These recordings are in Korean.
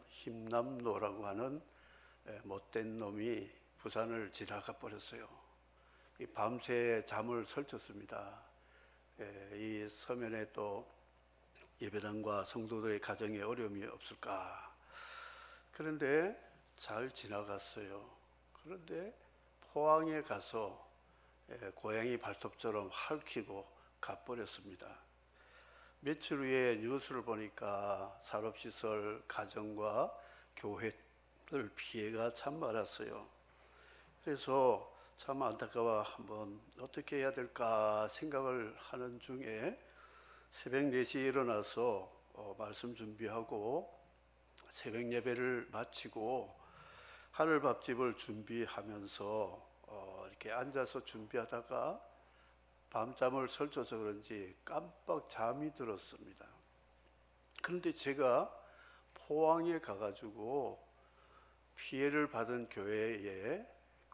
힘남로라고 하는 못된 놈이 부산을 지나가 버렸어요. 밤새 잠을 설쳤습니다. 이 서면에 또 예배당과 성도들의 가정에 어려움이 없을까. 그런데 잘 지나갔어요. 그런데 포항에 가서 고양이 발톱처럼 핥히고 가버렸습니다. 며칠 후에 뉴스를 보니까 산업시설, 가정과 교회들 피해가 참 많았어요. 그래서 참 안타까워 한번 어떻게 해야 될까 생각을 하는 중에 새벽 4시에 일어나서 말씀 준비하고 새벽 예배를 마치고 하늘밥집을 준비하면서 이렇게 앉아서 준비하다가 밤잠을 설쳐서 그런지 깜빡 잠이 들었습니다. 그런데 제가 포항에 가가지고 피해를 받은 교회에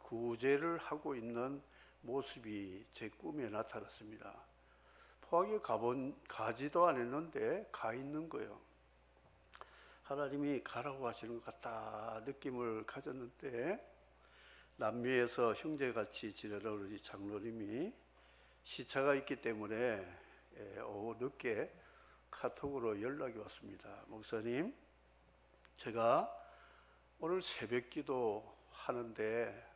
구제를 하고 있는 모습이 제 꿈에 나타났습니다. 포항에 가지도 않았는데 가 있는 거예요. 하나님이 가라고 하시는 것 같다 느낌을 가졌는데, 남미에서 형제같이 지내던 우리 장로님이 시차가 있기 때문에 오후 늦게 카톡으로 연락이 왔습니다. 목사님, 제가 오늘 새벽 기도 하는데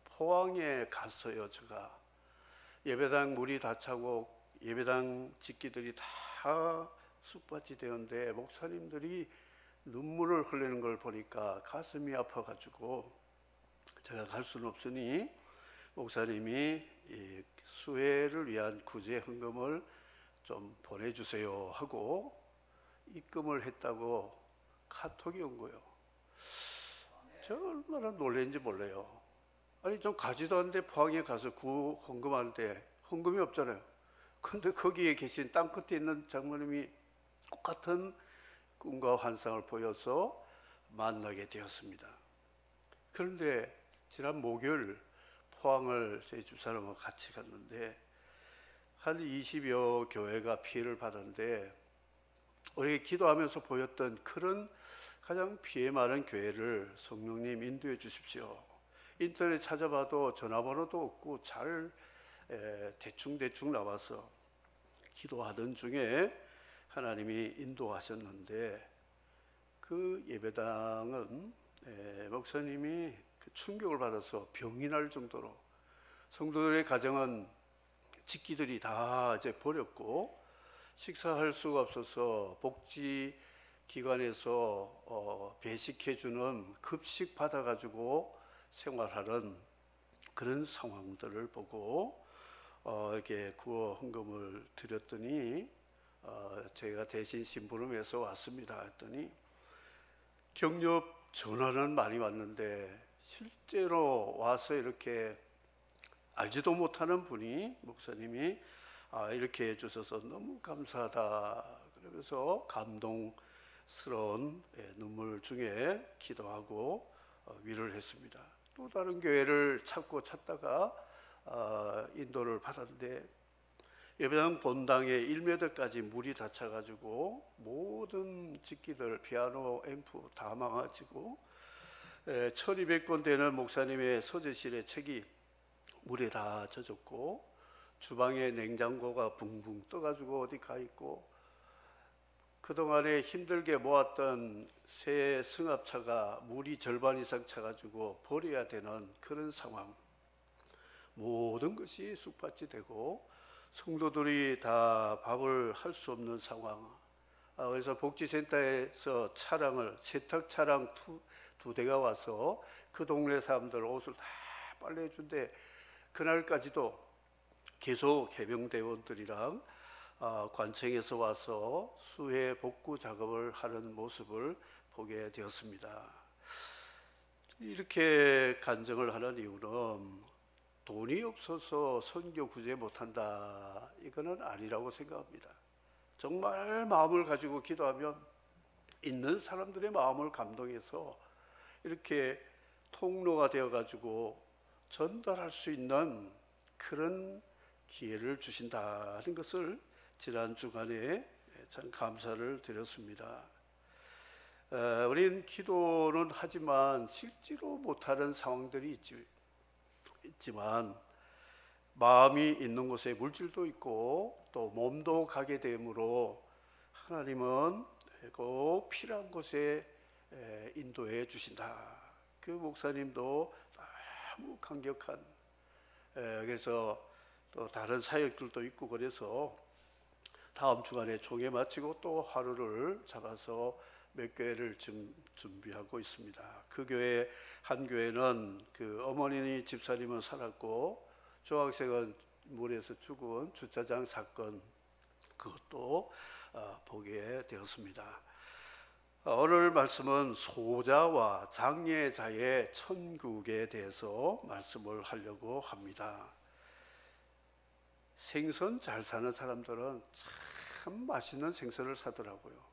포항에 갔어요. 제가 예배당 물이 다 차고 예배당 집기들이 다 쑥밭이 되었는데 목사님들이 눈물을 흘리는 걸 보니까 가슴이 아파가지고 제가 갈 수는 없으니 목사님이 이 수혜를 위한 구제 헌금을 좀 보내주세요 하고 입금을 했다고 카톡이 온 거예요. 제가 얼마나 놀랐는지 몰라요. 아니 좀 가지도 않는데 포항에 가서 헌금하는데 헌금이 없잖아요. 근데 거기에 계신 땅끝에 있는 장모님이 똑같은 꿈과 환상을 보여서 만나게 되었습니다. 그런데 지난 목요일 포항을 저희 집사람과 같이 갔는데 한 20여 교회가 피해를 받았는데 우리 기도하면서 보였던 그런 가장 피해 많은 교회를 성령님 인도해 주십시오. 인터넷 찾아봐도 전화번호도 없고 잘 대충 나와서 기도하던 중에 하나님이 인도하셨는데, 그 예배당은 목사님이 그 충격을 받아서 병이 날 정도로 성도들의 가정은 집기들이 다 이제 버렸고 식사할 수가 없어서 복지기관에서 배식해주는 급식 받아가지고 생활하는 그런 상황들을 보고 이렇게 구호 헌금을 드렸더니 제가 대신 심부름해서 왔습니다 했더니 격려 전화는 많이 왔는데 실제로 와서 이렇게 알지도 못하는 분이 목사님이 이렇게 해주셔서 너무 감사하다 그러면서 감동스러운 눈물 중에 기도하고 위로를 했습니다. 또 다른 교회를 찾다가 인도를 받았는데 예배당 본당에 1m까지 물이 다 차가지고 모든 집기들 피아노 앰프 다 망가지고 1200권 되는 목사님의 서재실의 책이 물에 다 젖었고 주방에 냉장고가 붕붕 떠가지고 어디 가 있고 그동안에 힘들게 모았던 새 승합차가 물이 절반 이상 차가지고 버려야 되는 그런 상황, 모든 것이 쑥밭이 되고 성도들이 다 밥을 할 수 없는 상황. 그래서 복지센터에서 세탁 차량 두 대가 와서 그 동네 사람들 옷을 다 빨래 해준대. 그날까지도 계속 해병대원들이랑 관청에서 와서 수해 복구 작업을 하는 모습을 보게 되었습니다. 이렇게 간증을 하는 이유는 돈이 없어서 선교 구제 못한다, 이거는 아니라고 생각합니다. 정말 마음을 가지고 기도하면 있는 사람들의 마음을 감동해서 이렇게 통로가 되어가지고 전달할 수 있는 그런 기회를 주신다는 것을 지난 주간에 참 감사를 드렸습니다. 우린 기도는 하지만 실제로 못하는 상황들이 있지만 마음이 있는 곳에 물질도 있고 또 몸도 가게 되므로 하나님은 꼭 필요한 곳에 인도해 주신다. 그 목사님도 너무 강력한, 그래서 또 다른 사역들도 있고 그래서 다음 주간에 총회 마치고 또 하루를 잡아서 몇 교회를 지금 준비하고 있습니다. 그 교회 한 교회는 그 어머니 집사님은 살았고 중학생은 물에서 죽은 주차장 사건, 그것도 보게 되었습니다. 오늘 말씀은 소자와 장례자의 천국에 대해서 말씀을 하려고 합니다. 생선 잘 사는 사람들은 참 맛있는 생선을 사더라고요.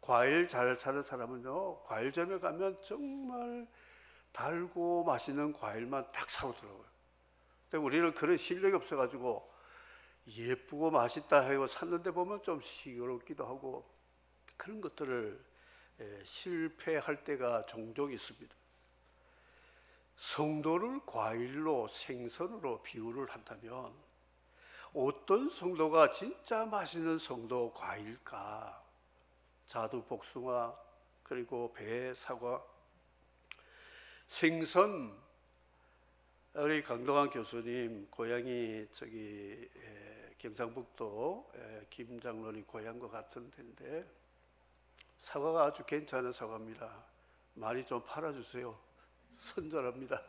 과일 잘 사는 사람은요, 과일점에 가면 정말 달고 맛있는 과일만 딱 사오더라고요. 근데 우리는 그런 실력이 없어가지고 예쁘고 맛있다 하고 샀는데 보면 좀 시끄럽기도 하고 그런 것들을 실패할 때가 종종 있습니다. 성도를 과일로 생선으로 비유를 한다면 어떤 성도가 진짜 맛있는 성도 과일까? 자두, 복숭아, 그리고 배, 사과, 생선. 우리 강동환 교수님 고향이 저기 경상북도 김장로님 고향과 같은 데인데 사과가 아주 괜찮은 사과입니다. 많이 좀 팔아주세요. 선전합니다.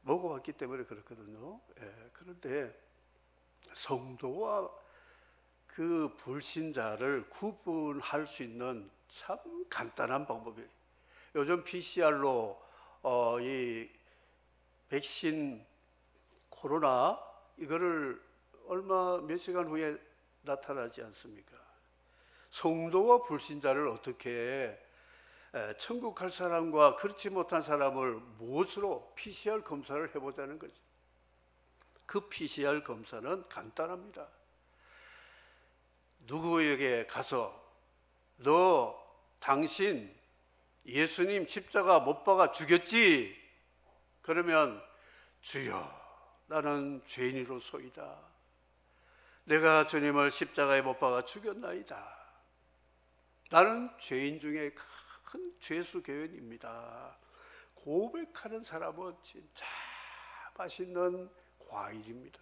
먹어봤기 때문에 그렇거든요. 그런데 성도와 그 불신자를 구분할 수 있는 참 간단한 방법이에요. 요즘 PCR로 이 백신 코로나 이거를 몇 시간 후에 나타나지 않습니까? 성도와 불신자를 어떻게 천국 갈 사람과 그렇지 못한 사람을 무엇으로 PCR 검사를 해보자는 거죠. 그 PCR 검사는 간단합니다. 누구에게 가서 당신 예수님 십자가 못 박아 죽였지? 그러면 주여 나는 죄인으로소이다. 내가 주님을 십자가에 못 박아 죽였나이다. 나는 죄인 중에 큰 죄수 교인입니다. 고백하는 사람은 진짜 맛있는 과일입니다.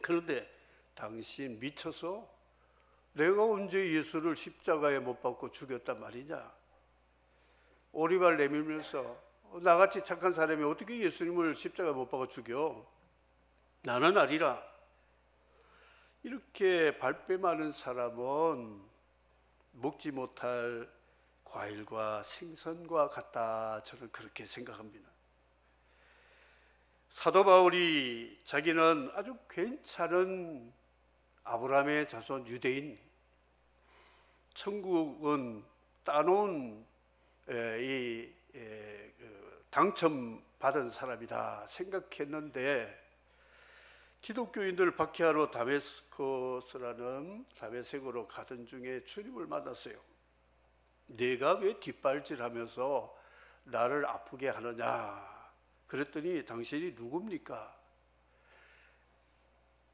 그런데 당신 미쳐서 내가 언제 예수를 십자가에 못 박고 죽였단 말이냐? 오리발 내밀면서 나같이 착한 사람이 어떻게 예수님을 십자가에 못 박아 죽여? 나는 아니라. 이렇게 발뺌하는 사람은 먹지 못할 과일과 생선과 같다. 저는 그렇게 생각합니다. 사도 바울이 자기는 아주 괜찮은 아브라함의 자손 유대인, 천국은 따놓은 당첨받은 사람이다 생각했는데 기독교인들 박해하러 다메섹으로 가던 중에 주님을 만났어요. 내가 왜 뒷발질하면서 나를 아프게 하느냐? 그랬더니 당신이 누굽니까?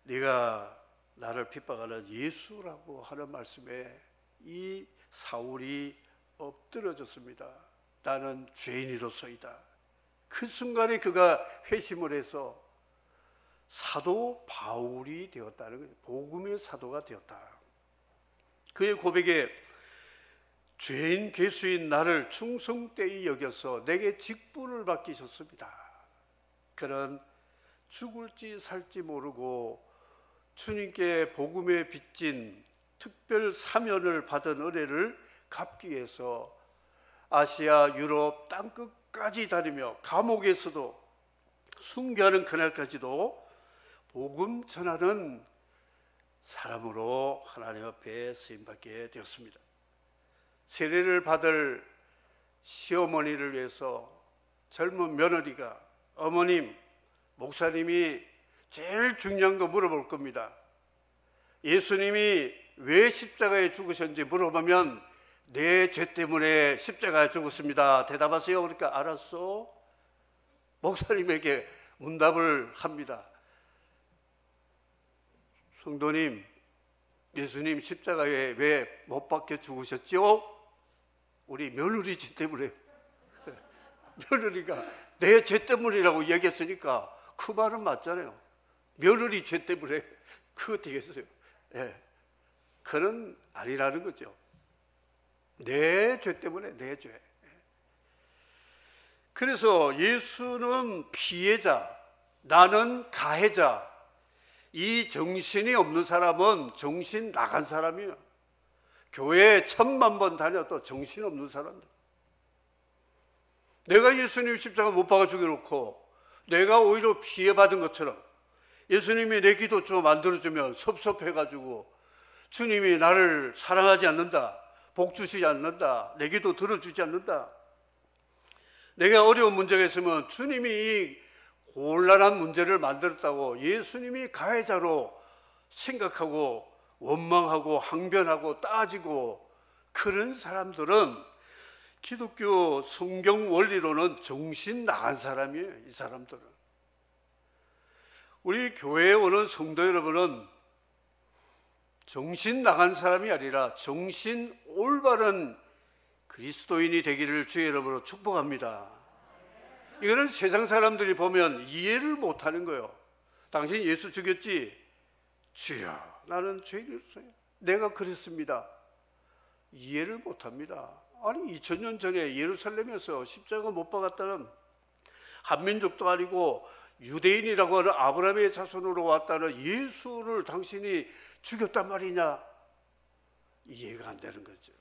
네가 나를 핍박하는 예수라고 하는 말씀에 이 사울이 엎드려졌습니다. 나는 죄인이로소이다. 그 순간에 그가 회심을 해서 사도 바울이 되었다는 거예요. 복음의 사도가 되었다. 그의 고백에 죄인 괴수인 나를 충성되이 여겨서 내게 직분을 맡기셨습니다. 그는 죽을지 살지 모르고 주님께 복음에 빚진 특별 사면을 받은 은혜를 갚기 위해서 아시아, 유럽 땅끝까지 다니며 감옥에서도 순교하는 그날까지도 복음 전하는 사람으로 하나님 앞에 쓰임받게 되었습니다. 세례를 받을 시어머니를 위해서 젊은 며느리가 어머님, 목사님이 제일 중요한 거 물어볼 겁니다. 예수님이 왜 십자가에 죽으셨는지 물어보면 내 죄 때문에 십자가에 죽었습니다. 대답하세요. 그러니까 알았어. 목사님에게 문답을 합니다. 성도님, 예수님 십자가에 왜 못 박혀 죽으셨죠? 우리 며느리 죄 때문에. 며느리가 내 죄 때문이라고 얘기했으니까 그 말은 맞잖아요. 며느리 죄 때문에 그거 되겠어요. 예. 그는 아니라는 거죠. 내 죄 때문에, 내 죄. 그래서 예수는 피해자, 나는 가해자. 이 정신이 없는 사람은 정신 나간 사람이에요. 교회에 1000만 번 다녀도 정신 없는 사람들. 내가 예수님 십자가 못 박아 죽여놓고 내가 오히려 피해받은 것처럼 예수님이 내 기도 좀 만들어주면 섭섭해가지고 주님이 나를 사랑하지 않는다, 복 주시지 않는다, 내 기도 들어주지 않는다. 내가 어려운 문제가 있으면 주님이 이 곤란한 문제를 만들었다고 예수님이 가해자로 생각하고 원망하고 항변하고 따지고, 그런 사람들은 기독교 성경 원리로는 정신 나간 사람이에요. 이 사람들은. 우리 교회에 오는 성도 여러분은 정신 나간 사람이 아니라 정신 올바른 그리스도인이 되기를 주의 이름으로 축복합니다. 이거는 세상 사람들이 보면 이해를 못하는 거예요. 당신 예수 죽였지? 주여, 나는 죄인이었어요. 내가 그랬습니다. 이해를 못합니다. 아니 2000년 전에 예루살렘에서 십자가 못 박았다는 한민족도 아니고 유대인이라고 하는 아브라함의 자손으로 왔다는 예수를 당신이 죽였단 말이냐? 이해가 안 되는 거죠.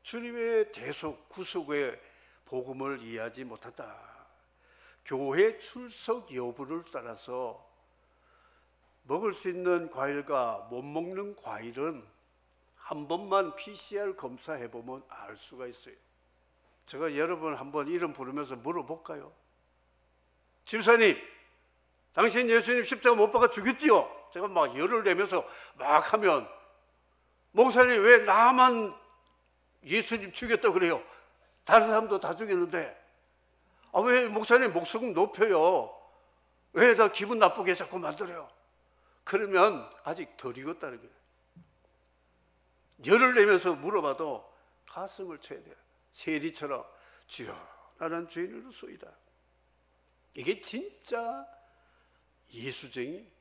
주님의 대속 구속의 복음을 이해하지 못한다. 교회 출석 여부를 따라서 먹을 수 있는 과일과 못 먹는 과일은 한 번만 PCR 검사해 보면 알 수가 있어요. 제가 여러분 한번 이름 부르면서 물어볼까요? 집사님, 당신 예수님 십자가 못 박아 죽였지요? 제가 막 열을 내면서 막 하면, 목사님 왜 나만 예수님 죽였다고 그래요? 다른 사람도 다 죽였는데. 왜 목사님 목소리 높여요? 왜 나 기분 나쁘게 자꾸 만들어요? 그러면 아직 덜 익었다는 거예요. 열을 내면서 물어봐도 가슴을 쳐야 돼요. 세리처럼 주여, 나는 죄인으로소이다. 이게 진짜 예수쟁이.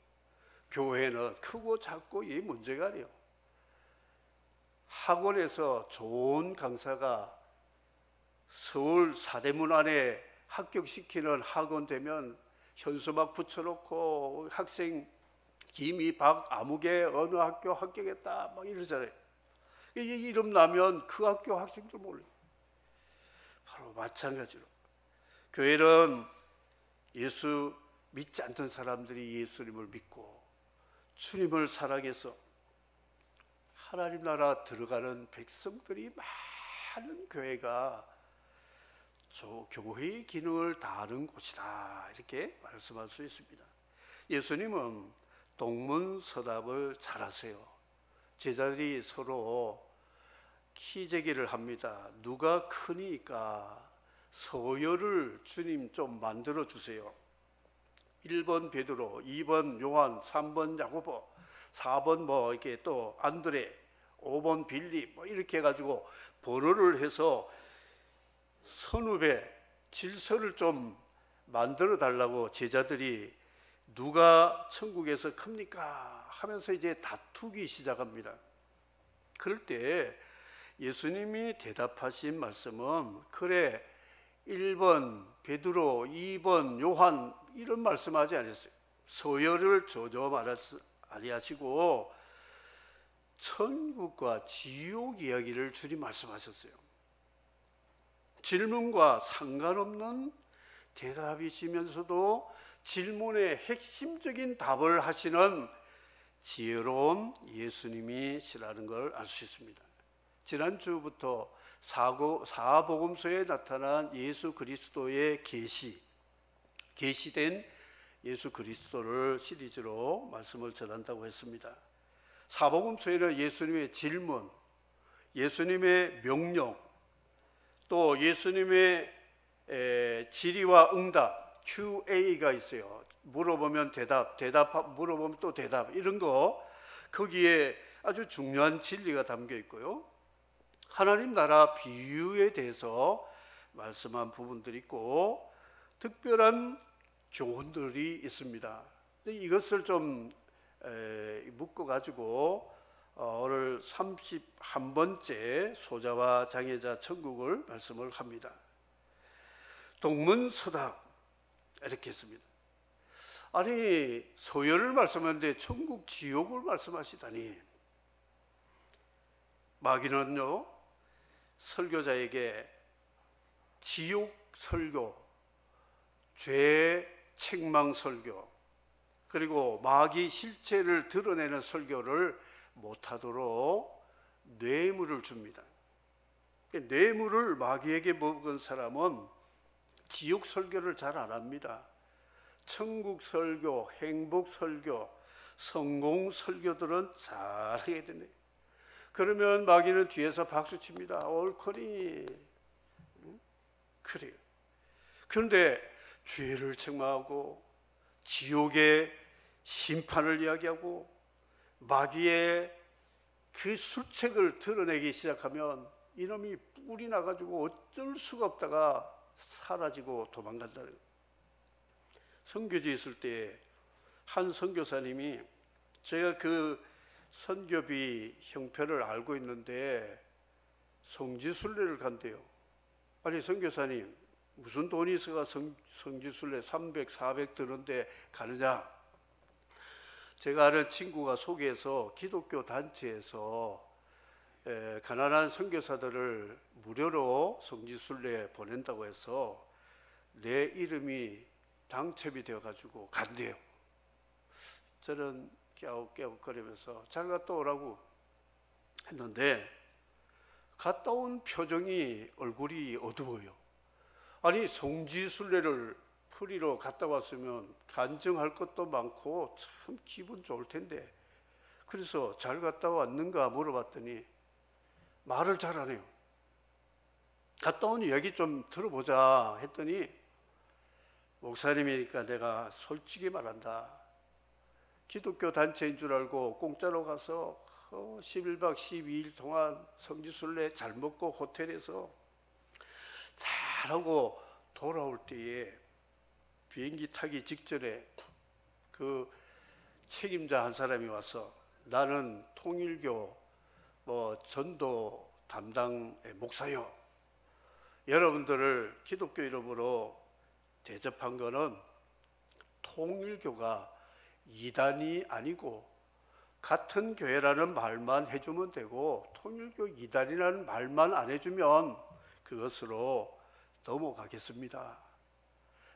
교회는 크고 작고 이 문제가 아니에요. 학원에서 좋은 강사가 서울 사대문 안에 합격시키는 학원 되면 현수막 붙여놓고 학생 김이 박 아무개 어느 학교 합격했다 막 이러잖아요. 이 이름 나면 그 학교 학생들 몰라요. 바로 마찬가지로 교회는 예수 믿지 않던 사람들이 예수님을 믿고 주님을 사랑해서 하나님 나라 들어가는 백성들이 많은 교회가 저 교회의 기능을 다하는 곳이다, 이렇게 말씀할 수 있습니다. 예수님은 동문서답을 잘하세요. 제자들이 서로 키재기를 합니다. 누가 크니까 서열을 주님 좀 만들어 주세요. 1번 베드로, 2번 요한, 3번 야고보, 4번 뭐 이렇게 또 안드레, 5번 빌립 뭐 이렇게 해가지고 번호를 해서 선후배 질서를 좀 만들어 달라고 제자들이 누가 천국에서 큽니까 하면서 이제 다투기 시작합니다. 그럴 때 예수님이 대답하신 말씀은, 그래 1번 베드로, 2번 요한 이런 말씀하지 않았어요. 서열을 저저 아니하시고 천국과 지옥 이야기를 주님 말씀하셨어요. 질문과 상관없는 대답이시면서도 질문의 핵심적인 답을 하시는 지혜로운 예수님이시라는 걸 알 수 있습니다. 지난주부터 사복음서에 나타난 예수 그리스도의 계시된 예수 그리스도를 시리즈로 말씀을 전한다고 했습니다. 사복음서에는 예수님의 질문, 예수님의 명령, 또 예수님의 질의와 응답, Q&A가 있어요. 물어보면 대답, 물어보면 또 대답, 이런 거 거기에 아주 중요한 진리가 담겨 있고요. 하나님 나라 비유에 대해서 말씀한 부분들이 있고 특별한 교훈들이 있습니다. 이것을 좀 묶어가지고 오늘 31번째 소자와 장애자 천국을 말씀을 합니다. 동문서답 이렇게 했습니다. 아니 서열을 말씀하는데 천국 지옥을 말씀하시다니. 마귀는요 설교자에게 지옥 설교, 죄 책망 설교, 그리고 마귀 실체를 드러내는 설교를 못하도록 뇌물을 줍니다. 뇌물을 마귀에게 먹은 사람은 지옥 설교를 잘 안 합니다. 천국 설교, 행복 설교, 성공 설교들은 잘하게 되네. 그러면 마귀는 뒤에서 박수 칩니다. 옳거니. 그래요. 그런데 죄를 책망하고 지옥의 심판을 이야기하고 마귀의 그 술책을 드러내기 시작하면 이놈이 뿔이 나가지고 어쩔 수가 없다가 사라지고 도망간다는 거예요. 선교지에 있을 때 한 선교사님이, 제가 그 선교비 형편을 알고 있는데 성지순례를 간대요. 아니 선교사님 무슨 돈이 있어가 성지순례 300, 400 드는데 가느냐. 제가 아는 친구가 소개해서 기독교 단체에서 가난한 선교사들을 무료로 성지순례 보낸다고 해서 내 이름이 당첨이 되어가지고 간대요. 저는 깨우깨우거리면서 잘 갔다 오라고 했는데 갔다 온 표정이, 얼굴이 어두워요. 아니 성지순례를 프리로 갔다 왔으면 간증할 것도 많고 참 기분 좋을 텐데, 그래서 잘 갔다 왔는가 물어봤더니 말을 잘 안 해요. 갔다 온 이야기 좀 들어보자 했더니, 목사님이니까 내가 솔직히 말한다. 기독교 단체인 줄 알고 공짜로 가서 11박 12일 동안 성지순례 잘 먹고 호텔에서 잘하고 돌아올 때에 비행기 타기 직전에 그 책임자 한 사람이 와서, 나는 통일교 전도 담당 목사요. 여러분들을 기독교 이름으로 대접한 거는 통일교가 이단이 아니고 같은 교회라는 말만 해주면 되고 통일교 이단이라는 말만 안 해주면 그것으로 넘어가겠습니다.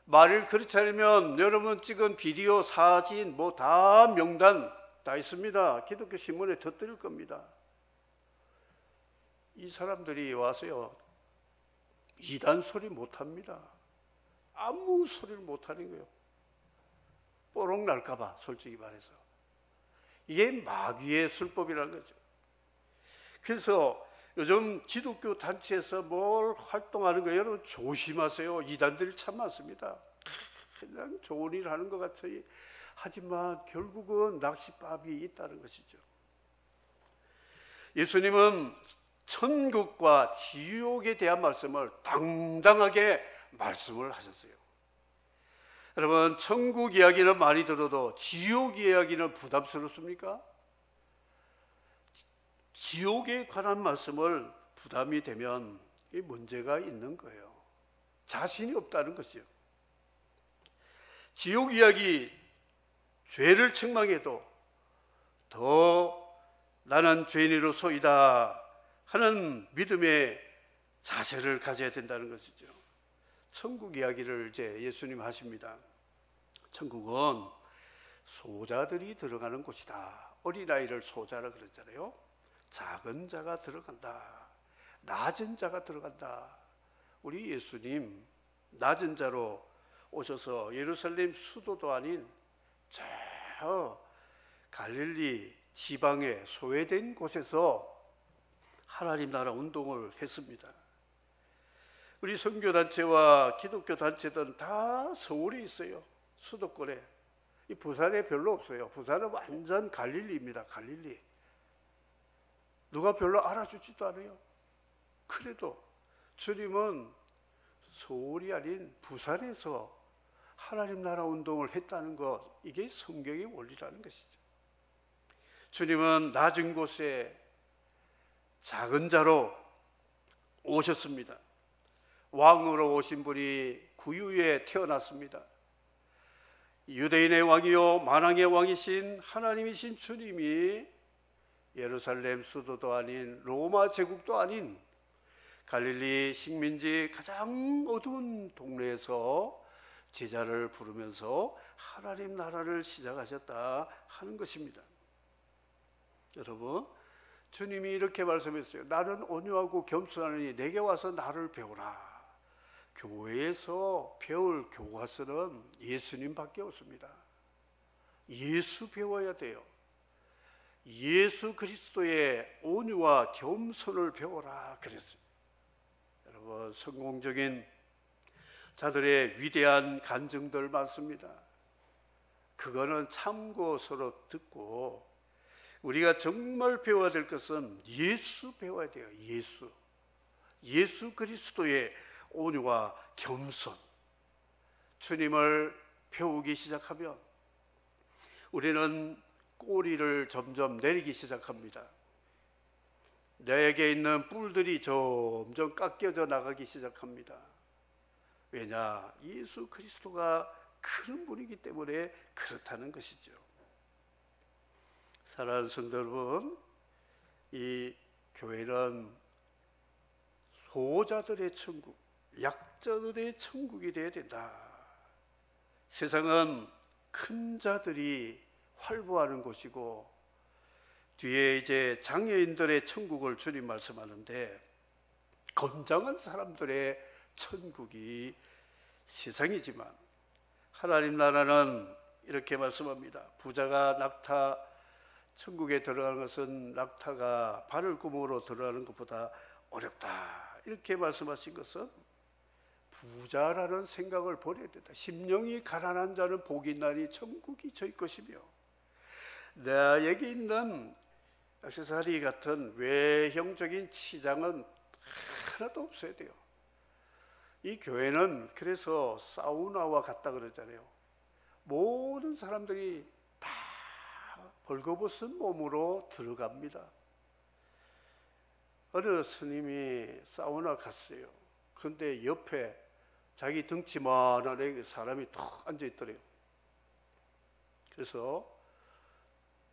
말을 그렇지 않으면 여러분 찍은 비디오, 사진 다 명단 다 있습니다. 기독교 신문에 터뜨릴 겁니다. 이 사람들이 와서요 이단 소리 못합니다. 아무 소리를 못하는 거예요. 뽀록 날까봐, 솔직히 말해서. 이게 마귀의 술법이라는 거죠. 그래서 요즘 기독교 단체에서 뭘 활동하는 거예요? 여러분 조심하세요. 이단들이 참 많습니다. 그냥 좋은 일 하는 것 같아요. 하지만 결국은 낚싯밥이 있다는 것이죠. 예수님은 천국과 지옥에 대한 말씀을 당당하게 말씀을 하셨어요. 여러분 천국 이야기는 많이 들어도 지옥 이야기는 부담스럽습니까? 지옥에 관한 말씀을 부담이 되면 이 문제가 있는 거예요. 자신이 없다는 것이요. 지옥 이야기, 죄를 책망해도 더 나는 죄인으로서이다 하는 믿음의 자세를 가져야 된다는 것이죠. 천국 이야기를 이제 예수님 하십니다. 천국은 소자들이 들어가는 곳이다. 어린아이를 소자라 그랬잖아요. 작은 자가 들어간다. 낮은 자가 들어간다. 우리 예수님 낮은 자로 오셔서 예루살렘 수도도 아닌 저 갈릴리 지방에 소외된 곳에서 하나님 나라 운동을 했습니다. 우리 선교단체와 기독교 단체들은 다 서울에 있어요. 수도권에. 이 부산에 별로 없어요. 부산은 완전 갈릴리입니다. 갈릴리. 누가 별로 알아주지도 않아요. 그래도 주님은 서울이 아닌 부산에서 하나님 나라 운동을 했다는 것, 이게 성경의 원리라는 것이죠. 주님은 낮은 곳에 작은 자로 오셨습니다. 왕으로 오신 분이 구유에 태어났습니다. 유대인의 왕이요 만왕의 왕이신 하나님이신 주님이 예루살렘 수도도 아닌 로마 제국도 아닌 갈릴리 식민지 가장 어두운 동네에서 제자를 부르면서 하나님 나라를 시작하셨다 하는 것입니다. 여러분, 주님이 이렇게 말씀했어요. 나는 온유하고 겸손하니 내게 와서 나를 배우라. 교회에서 배울 교과서는 예수님밖에 없습니다. 예수 배워야 돼요. 예수 그리스도의 온유와 겸손을 배워라 그랬어요. 여러분, 성공적인 자들의 위대한 간증들 많습니다. 그거는 참고서로 듣고 우리가 정말 배워야 될 것은 예수 배워야 돼요. 예수 그리스도의 온유와 겸손. 주님을 배우기 시작하면 우리는 꼬리를 점점 내리기 시작합니다. 내게 있는 뿔들이 점점 깎여져 나가기 시작합니다. 왜냐? 예수 그리스도가 그런 분이기 때문에 그렇다는 것이죠. 사랑하는 성도 여러분, 이 교회는 소자들의 천국, 약자들의 천국이 되어야 된다. 세상은 큰 자들이 활보하는 곳이고 뒤에 이제 장애인들의 천국을 주님 말씀하는데 건장한 사람들의 천국이 세상이지만 하나님 나라는 이렇게 말씀합니다. 부자가 낙타 천국에 들어가는 것은 낙타가 바늘구멍으로 들어가는 것보다 어렵다. 이렇게 말씀하신 것은 부자라는 생각을 버려야 된다. 심령이 가난한 자는 복이 있나니 천국이 저희 것이며 나에게 있는 액세서리 같은 외형적인 치장은 하나도 없어야 돼요. 이 교회는 그래서 사우나와 같다 그러잖아요. 모든 사람들이 다 벌거벗은 몸으로 들어갑니다. 어느 스님이 사우나 갔어요. 그런데 옆에 자기 덩치만한 사람이 턱 앉아 있더래요. 그래서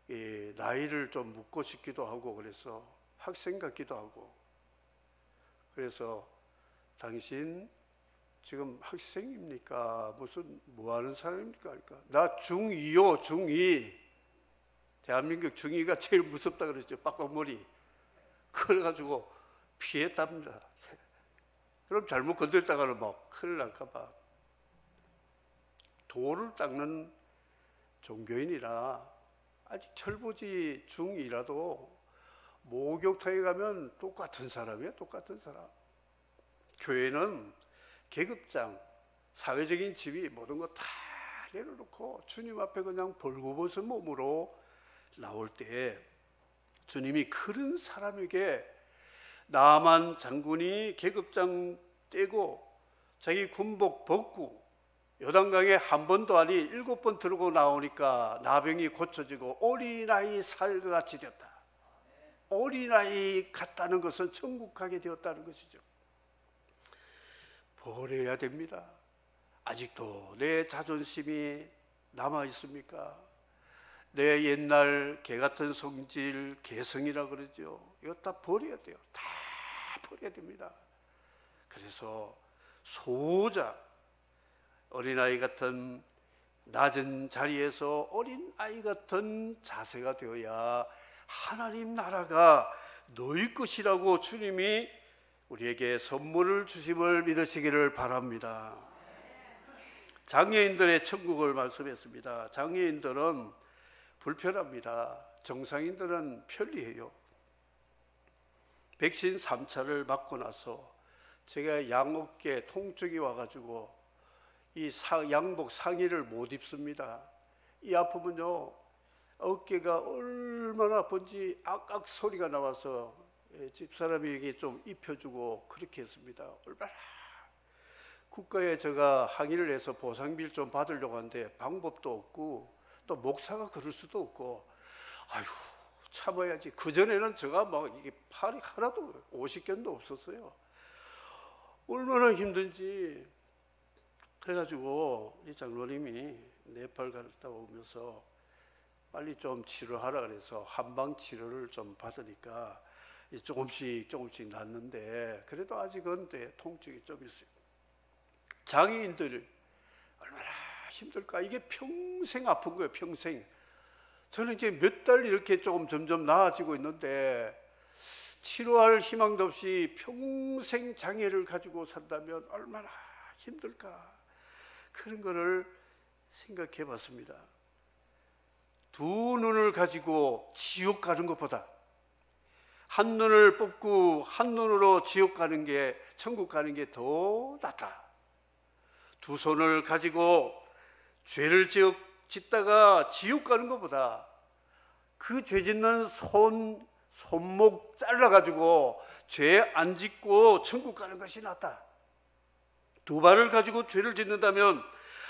나이를 좀 묻고 싶기도 하고 그래서 학생 같기도 하고 그래서 당신 지금 학생입니까? 무슨 뭐하는 사람입니까? 그러니까 나 중2요 중2. 대한민국 중2가 제일 무섭다 그랬죠. 빡빡머리. 그래가지고 피했답니다. 그럼 잘못 건드렸다가는 막 큰일 날까봐. 돌을 닦는 종교인이라 아직 철부지 중2라도 목욕탕에 가면 똑같은 사람이에요. 똑같은 사람. 교회는 계급장, 사회적인 지위 모든 거 다 내려놓고 주님 앞에 그냥 벌거벗은 몸으로 나올 때 주님이 그런 사람에게 나만 장군이 계급장 떼고 자기 군복 벗고 요단강에 한 번도 아니 7번 들고 나오니까 나병이 고쳐지고 어린아이 살과 같이 되었다. 어린아이 같다는 것은 천국 가게 되었다는 것이죠. 버려야 됩니다. 아직도 내 자존심이 남아 있습니까? 내 옛날 개 같은 성질, 개성이라 그러죠. 이거 다 버려야 돼요. 다 버려야 됩니다. 그래서 소자, 어린아이 같은 낮은 자리에서 어린아이 같은 자세가 되어야 하나님 나라가 너희 것이라고 주님이 우리에게 선물을 주심을 믿으시기를 바랍니다. 장애인들의 천국을 말씀했습니다. 장애인들은 불편합니다. 정상인들은 편리해요. 백신 3차를 맞고 나서 제가 양어깨 통증이 와가지고 이 양복 상의를 못 입습니다. 이 아픔은요, 어깨가 얼마나 아픈지 악악 소리가 나와서 집사람에게 좀 입혀주고 그렇게 했습니다. 얼마나 국가에 제가 항의를 해서 보상비를 좀 받으려고 하는데 방법도 없고 또 목사가 그럴 수도 없고, 아휴 참아야지. 그전에는 제가 막 이게 팔이 하나도 50견도 없었어요. 얼마나 힘든지. 그래가지고 이 장로님이 네팔 갔다 오면서 빨리 좀 치료하라 그래서 한방 치료를 좀 받으니까 조금씩 낫는데, 그래도 아직은 통증이 좀 있어요. 장애인들 얼마나 힘들까. 이게 평생 아픈 거예요. 평생. 저는 이제 몇 달 이렇게 조금 점점 나아지고 있는데 치료할 희망도 없이 평생 장애를 가지고 산다면 얼마나 힘들까. 그런 거를 생각해 봤습니다. 두 눈을 가지고 지옥 가는 것보다 한 눈을 뽑고 한 눈으로 지옥 가는 게, 천국 가는 게 더 낫다. 두 손을 가지고 죄를 짓다가 지옥 가는 것보다 그 죄 짓는 손목 잘라가지고 죄 안 짓고 천국 가는 것이 낫다. 두 발을 가지고 죄를 짓는다면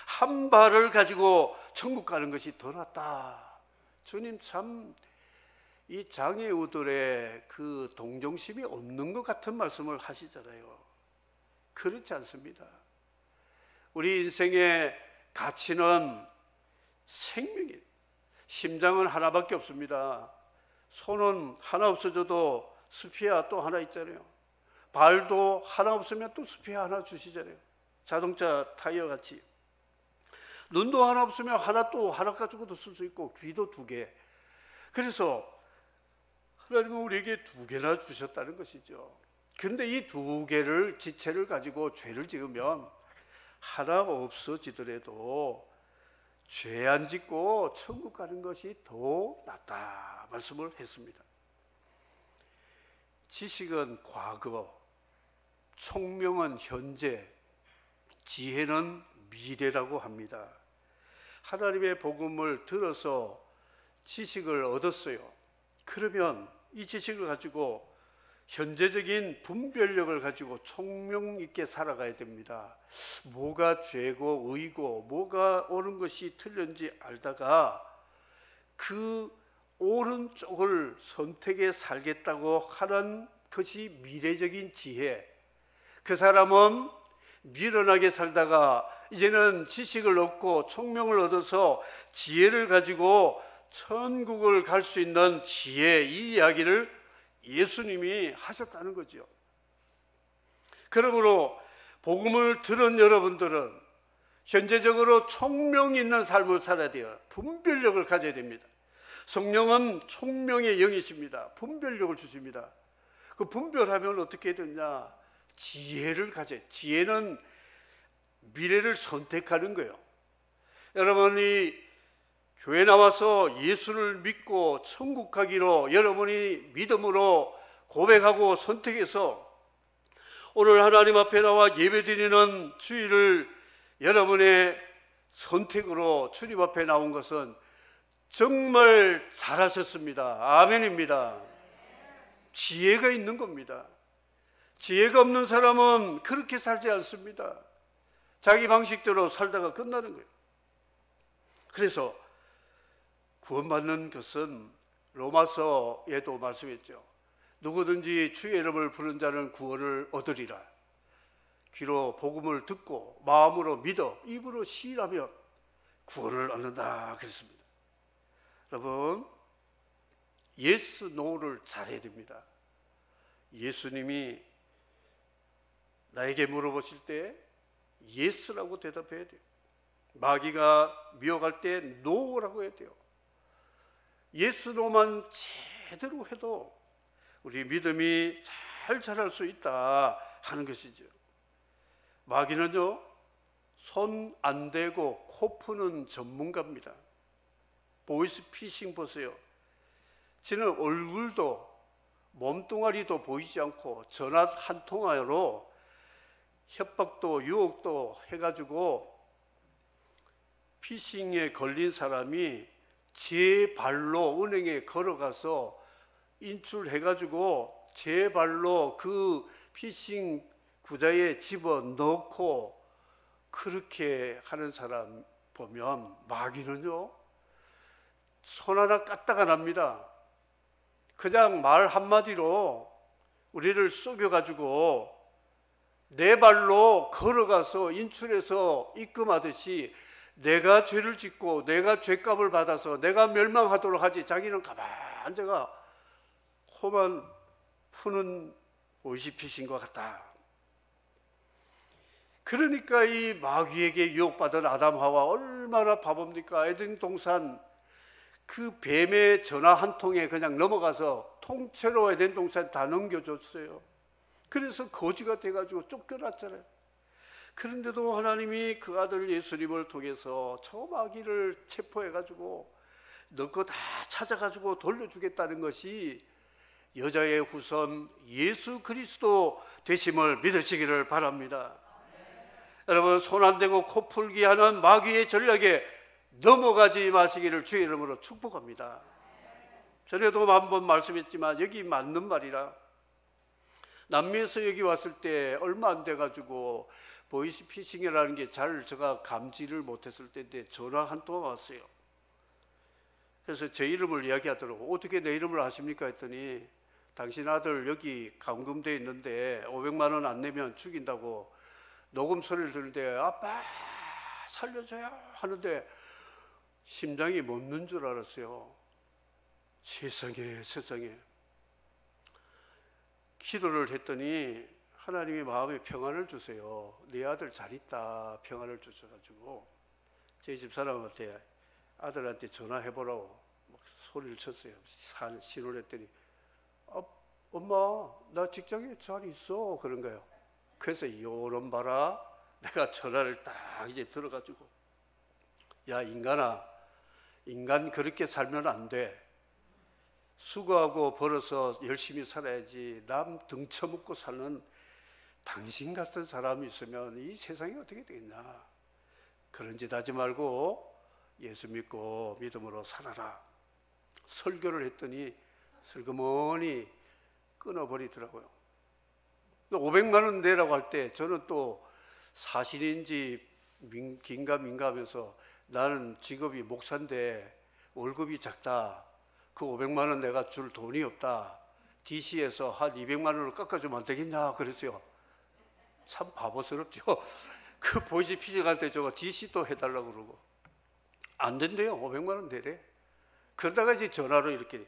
한 발을 가지고 천국 가는 것이 더 낫다. 주님 참 이 장애우들의 그 동정심이 없는 것 같은 말씀을 하시잖아요. 그렇지 않습니다. 우리 인생의 가치는 생명이에요. 심장은 하나밖에 없습니다. 손은 하나 없어져도 스피아 또 하나 있잖아요. 발도 하나 없으면 또 스피아 하나 주시잖아요. 자동차 타이어 같이. 눈도 하나 없으면 하나 가지고도 쓸 수 있고, 귀도 2개. 그래서 하나님은 우리에게 2개나 주셨다는 것이죠. 그런데 이 2개를 지체를 가지고 죄를 지으면 하나가 없어지더라도 죄 안 짓고 천국 가는 것이 더 낫다 말씀을 했습니다. 지식은 과거, 총명은 현재, 지혜는 미래라고 합니다. 하나님의 복음을 들어서 지식을 얻었어요. 그러면 이 지식을 가지고 현재적인 분별력을 가지고 총명 있게 살아가야 됩니다. 뭐가 죄고 의고 뭐가 옳은 것이 틀린지 알다가 그 옳은 쪽을 선택해 살겠다고 하는 것이 미래적인 지혜. 그 사람은 미련하게 살다가 이제는 지식을 얻고 총명을 얻어서 지혜를 가지고 천국을 갈 수 있는 지혜, 이 이야기를 예수님이 하셨다는 거죠. 그러므로 복음을 들은 여러분들은 현재적으로 총명 있는 삶을 살아야 돼요. 분별력을 가져야 됩니다. 성령은 총명의 영이십니다. 분별력을 주십니다. 그 분별하면 어떻게 되냐? 지혜를 가져요. 지혜는 미래를 선택하는 거예요. 여러분이 교회 나와서 예수를 믿고 천국 가기로 여러분이 믿음으로 고백하고 선택해서 오늘 하나님 앞에 나와 예배드리는 주일을 여러분의 선택으로 주님 앞에 나온 것은 정말 잘하셨습니다. 아멘입니다. 지혜가 있는 겁니다. 지혜가 없는 사람은 그렇게 살지 않습니다. 자기 방식대로 살다가 끝나는 거예요. 그래서 구원받는 것은 로마서에도 말씀했죠. 누구든지 주의 이름을 부른 자는 구원을 얻으리라. 귀로 복음을 듣고 마음으로 믿어 입으로 시인하며 구원을 얻는다 그랬습니다. 여러분, 예스 노를 잘해야 됩니다. 예수님이 나에게 물어보실 때 예스라고 대답해야 돼요. 마귀가 미혹할 때 노라고 해야 돼요. 예스 노만 제대로 해도 우리 믿음이 잘 자랄 수 있다 하는 것이죠. 마귀는요, 손 안 대고 코 푸는 전문가입니다. 보이스 피싱 보세요. 저는 얼굴도 몸뚱아리도 보이지 않고 전화 한 통화로 협박도 유혹도 해가지고 피싱에 걸린 사람이 제 발로 은행에 걸어가서 인출해가지고 제 발로 그 피싱 구자에 집어넣고 그렇게 하는 사람 보면 마귀는요 손 하나 까딱안 합니다. 그냥 말 한마디로 우리를 속여가지고 내 발로 걸어가서 인출해서 입금하듯이 내가 죄를 짓고 내가 죄값을 받아서 내가 멸망하도록 하지, 자기는 가만히 앉아가 코만 푸는 보이시피신 것 같다. 그러니까 이 마귀에게 유혹받은 아담 하와 얼마나 바봅니까? 에덴 동산 그 뱀의 전화 한 통에 그냥 넘어가서 통째로 에덴 동산 다 넘겨줬어요. 그래서 거지가 돼가지고 쫓겨났잖아요. 그런데도 하나님이 그 아들 예수님을 통해서 저 마귀를 체포해가지고 너 거 다 찾아가지고 돌려주겠다는 것이 여자의 후손 예수 그리스도 되심을 믿으시기를 바랍니다. 여러분, 손 안 대고 코 풀기 하는 마귀의 전략에 넘어가지 마시기를 주의 이름으로 축복합니다. 전에도 한번 말씀했지만 여기 맞는 말이라, 남미에서 여기 왔을 때 얼마 안 돼가지고 보이스피싱이라는 게 잘 제가 감지를 못했을 때인데 전화 한 통 왔어요. 그래서 제 이름을 이야기하더라고. 어떻게 내 이름을 아십니까 했더니 당신 아들 여기 감금돼 있는데 500만 원 안 내면 죽인다고 녹음 소리를 들는데 아빠 살려줘요 하는데 심장이 멎는 줄 알았어요. 세상에 세상에. 기도를 했더니 하나님이 마음에 평안을 주세요. 네 아들 잘 있다 평안을 주셔가지고 저희 집 사람한테 아들한테 전화해보라고 막 소리를 쳤어요. 신호를 했더니 엄마 나 직장에 잘 있어 그런 거예요. 그래서 요런 봐라 내가 전화를 딱 이제 들어가지고 야 인간아, 인간 그렇게 살면 안 돼. 수고하고 벌어서 열심히 살아야지. 남 등쳐먹고 사는 당신 같은 사람이 있으면 이 세상이 어떻게 되겠냐. 그런 짓 하지 말고 예수 믿고 믿음으로 살아라. 설교를 했더니 슬그머니 끊어버리더라고요. 500만 원 내라고 할 때 저는 또 사실인지 긴가 하면서 나는 직업이 목사인데 월급이 작다. 그 500만 원 내가 줄 돈이 없다. DC에서 한 200만 원을 깎아주면 안 되겠냐 그랬어요. 참 바보스럽죠. 그 보이스피싱 할 때 저거 DC도 해달라고 그러고 안 된대요. 500만 원 내래. 그러다가 이제 전화로 이렇게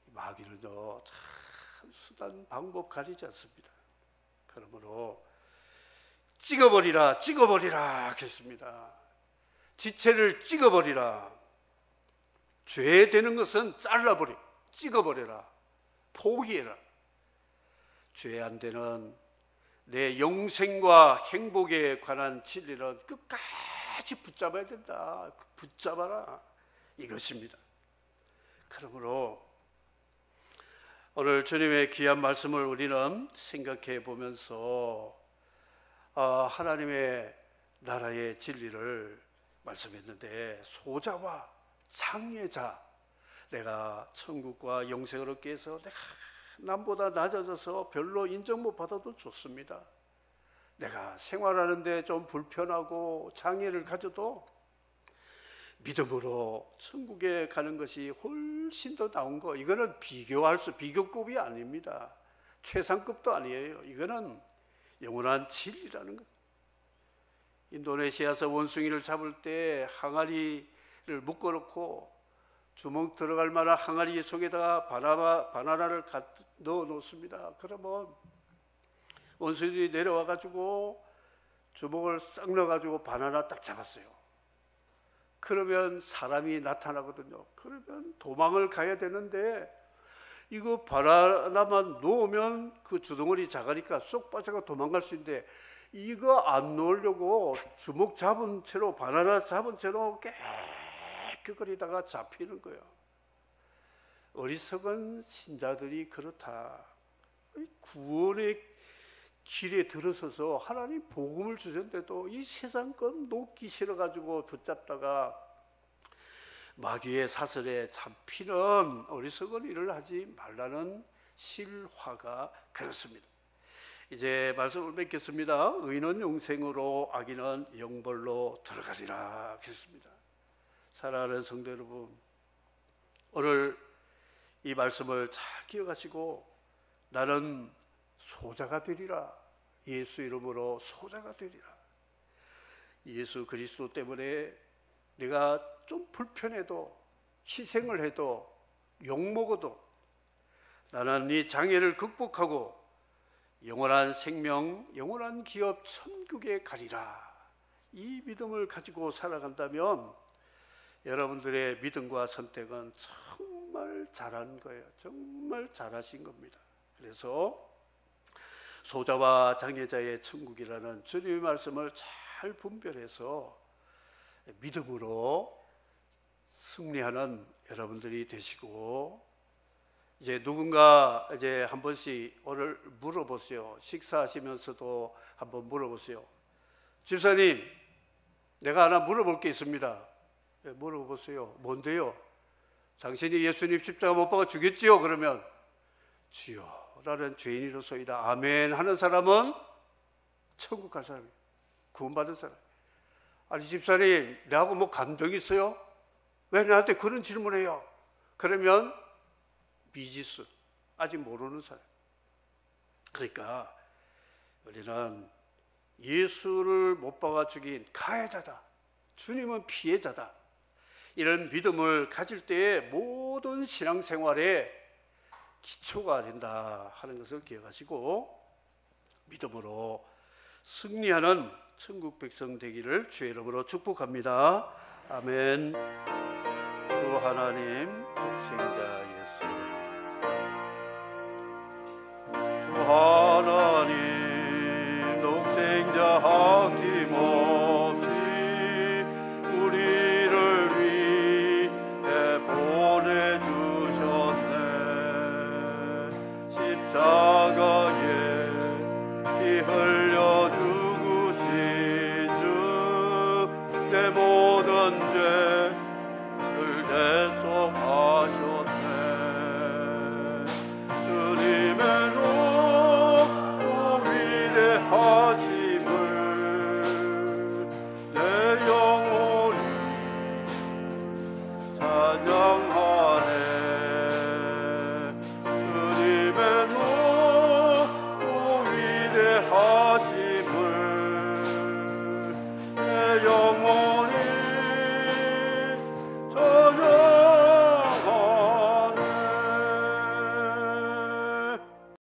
마귀는요 참 수단 방법 가리지 않습니다. 그러므로 찍어버리라 찍어버리라 하겠습니다. 지체를 찍어버리라. 죄 되는 것은 잘라버려 찍어버려라. 포기해라. 죄 안 되는 내 영생과 행복에 관한 진리는 끝까지 붙잡아야 된다. 붙잡아라 이것입니다. 그러므로 오늘 주님의 귀한 말씀을 우리는 생각해 보면서 하나님의 나라의 진리를 말씀했는데 소자와 장애자, 내가 천국과 영생을 얻기 위해서 내가 남보다 낮아져서 별로 인정 못 받아도 좋습니다. 내가 생활하는데 좀 불편하고 장애를 가져도 믿음으로 천국에 가는 것이 훨씬 더 나은 거. 이거는 비교급이 아닙니다. 최상급도 아니에요. 이거는 영원한 진리라는 것. 인도네시아에서 원숭이를 잡을 때 항아리를 묶어놓고 주먹 들어갈 만한 항아리 속에다가 바나나를 넣어 놓습니다. 그러면 원숭이들이 내려와 가지고 주먹을 싹 넣어 가지고 바나나 딱 잡았어요. 그러면 사람이 나타나거든요. 그러면 도망을 가야 되는데 이거 바나나만 놓으면 그 주둥아리 작으니까 쏙 빠져가 도망갈 수 있는데 이거 안 놓으려고 주먹 잡은 채로 바나나 잡은 채로 깨끗거리다가 잡히는 거예요. 어리석은 신자들이 그렇다. 구원의 길에 들어서서 하나님 복음을 주셨는데도 이 세상 것 놓기 싫어가지고 붙잡다가 마귀의 사슬에 잡히는 어리석은 일을 하지 말라는 실화가 그렇습니다. 이제 말씀을 맺겠습니다. 의인은 영생으로 악인은 영벌로 들어가리라 했습니다. 사랑하는 성도 여러분, 오늘 이 말씀을 잘 기억하시고 나는 소자가 되리라. 예수 이름으로 소자가 되리라. 예수 그리스도 때문에 내가 좀 불편해도 희생을 해도 욕먹어도 나는 이 장애를 극복하고 영원한 생명, 영원한 기업 천국에 가리라. 이 믿음을 가지고 살아간다면 여러분들의 믿음과 선택은 정말 잘한 거예요. 정말 잘하신 겁니다. 그래서 소자와 장애자의 천국이라는 주님의 말씀을 잘 분별해서 믿음으로 승리하는 여러분들이 되시고, 이제 누군가 이제 한 번씩 오늘 물어보세요. 식사하시면서도 한번 물어보세요. 집사님, 내가 하나 물어볼 게 있습니다. 네, 물어보세요. 뭔데요? 당신이 예수님 십자가 못 박아 죽였지요? 그러면 주여 나는 죄인이로소이다 아멘 하는 사람은 천국 갈 사람이에요. 구원받은 사람. 아니 집사님, 내하고 뭐 감정이 있어요? 왜 나한테 그런 질문해요? 그러면 미지수, 아직 모르는 사람. 그러니까 우리는 예수를 못 박아 죽인 가해자다, 주님은 피해자다, 이런 믿음을 가질 때에 모든 신앙생활에 기초가 된다 하는 것을 기억하시고 믿음으로 승리하는 천국 백성 되기를 주의 이름으로 축복합니다. 아멘. 주 하나님 독생자 예수, 주 하나님 독생자 아낌없이 우리를 위해 보내주셨네. 십자가에 피 흘려 죽으신 주 내 모든 죄를 대속하셨네. 주님의 높고 위대하심을 내 영혼이 찬양